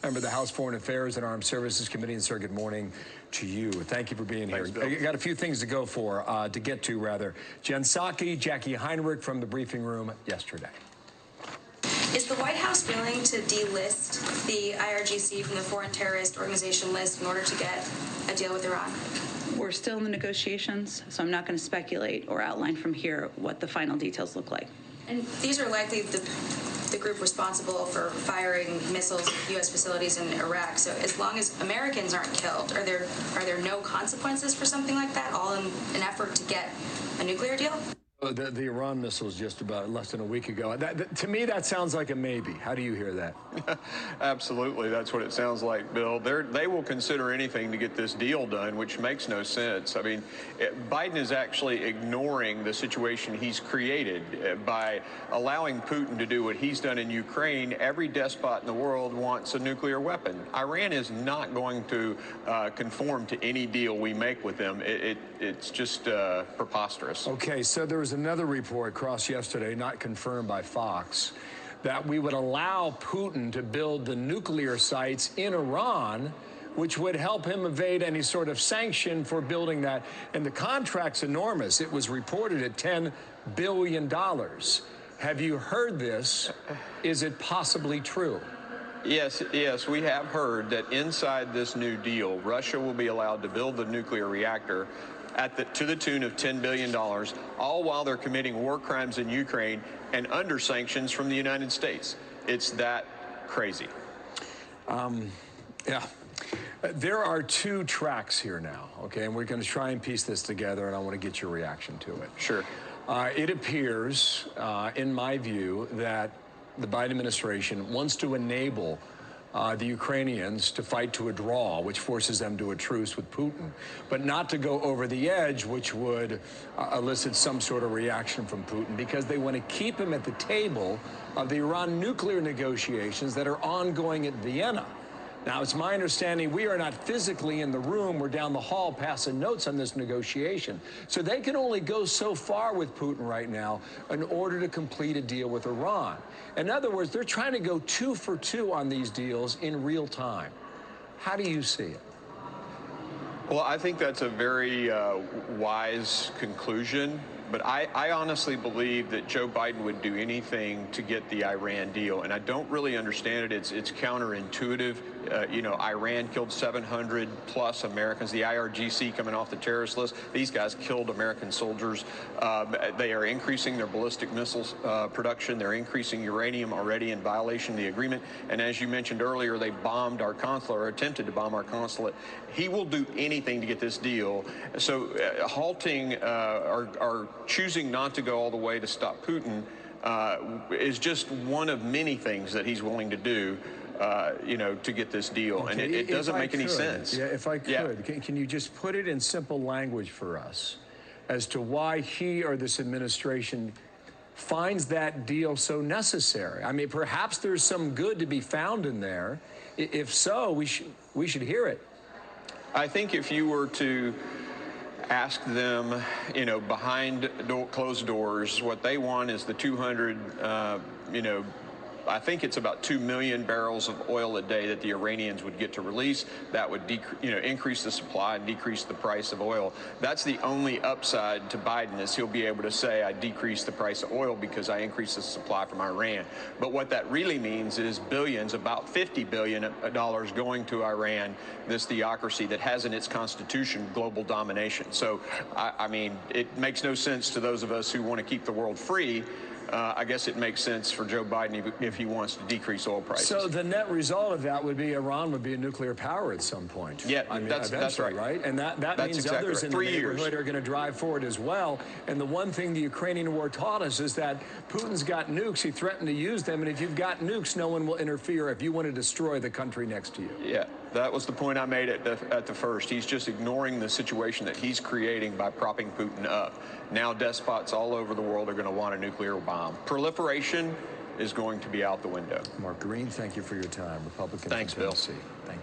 Member of the House Foreign Affairs and Armed Services Committee, and sir, good morning to you. Thank you for being here. Thanks, Bill. I got a few things to get to rather. Jen Psaki, Jackie Heinrich from the briefing room yesterday. Is the White House willing to delist the IRGC from the foreign terrorist organization list in order to get a deal with Iran? We're still in the negotiations, so I'm not going to speculate or outline from here what the final details look like. And these are likely the group responsible for firing missiles at U.S. facilities in Iraq. So as long as Americans aren't killed, are there no consequences for something like that, all in an effort to get a nuclear deal? The Iran missiles just about less than a week ago. To me, that sounds like a maybe. How do you hear that? Absolutely. That's what it sounds like, Bill. They will consider anything to get this deal done, which makes no sense. I mean, Biden is actually ignoring the situation he's created by allowing Putin to do what he's done in Ukraine. Every despot in the world wants a nuclear weapon. Iran is not going to conform to any deal we make with them. It's just preposterous. Okay, so there was another report crossed yesterday, not confirmed by Fox, that we would allow Putin to build the nuclear sites in Iran, which would help him evade any sort of sanction for building that. And the contract's enormous. It was reported at $10 billion. Have you heard this? Is it possibly true? Yes, we have heard that inside this new deal, Russia will be allowed to build the nuclear reactor to the tune of $10 billion, all while they're committing war crimes in Ukraine and under sanctions from the United States. It's that crazy. Yeah. There are two tracks here now, okay, and we're going to try and piece this together, and I want to get your reaction to it. Sure. It appears, in my view, that the Biden administration wants to enable the Ukrainians to fight to a draw, which forces them to a truce with Putin, but not to go over the edge, which would elicit some sort of reaction from Putin, because they want to keep him at the table of the Iran nuclear negotiations that are ongoing at Vienna. Now, it's my understanding we are not physically in the room. We're down the hall passing notes on this negotiation. So they can only go so far with Putin right now in order to complete a deal with Iran. In other words, they're trying to go 2 for 2 on these deals in real time. How do you see it? Well, I think that's a very wise conclusion. But I honestly believe that Joe Biden would do anything to get the Iran deal, and I don't really understand it. It's counterintuitive. Iran killed 700 plus Americans. The IRGC coming off the terrorist list. These guys killed American soldiers. They are increasing their ballistic missiles production. They're increasing uranium already in violation of the agreement. And as you mentioned earlier, they bombed our consulate, or attempted to bomb our consulate. He will do anything to get this deal. So halting or choosing not to go all the way to stop Putin is just one of many things that he's willing to do, to get this deal. Okay. And it doesn't make any sense. Yeah, if I could, can you just put it in simple language for us as to why he or this administration finds that deal so necessary? I mean, perhaps there's some good to be found in there. If so, we should hear it. I think if you were to ask them, behind closed doors, what they want is the 200, I think it's about 2 million barrels of oil a day that the Iranians would get to release. That would increase the supply and decrease the price of oil. That's the only upside to Biden, is he'll be able to say, I decreased the price of oil because I increased the supply from Iran. But what that really means is billions, about $50 billion going to Iran, this theocracy that has in its constitution global domination. So, I mean, it makes no sense to those of us who want to keep the world free. I guess it makes sense for Joe Biden if he wants to decrease oil prices. So the net result of that would be Iran would be a nuclear power at some point. Yeah, I mean, that's right. And that means exactly others right. in the neighborhood are going to drive forward as well. And the one thing the Ukrainian war taught us is that Putin's got nukes. He threatened to use them. And if you've got nukes, no one will interfere if you want to destroy the country next to you. Yeah, that was the point I made at the first. He's just ignoring the situation that he's creating by propping Putin up. Now despots all over the world are going to want a nuclear bomb. Proliferation is going to be out the window. Mark Green, thank you for your time. Republican Thanks, from Bill. Tennessee. Thank you.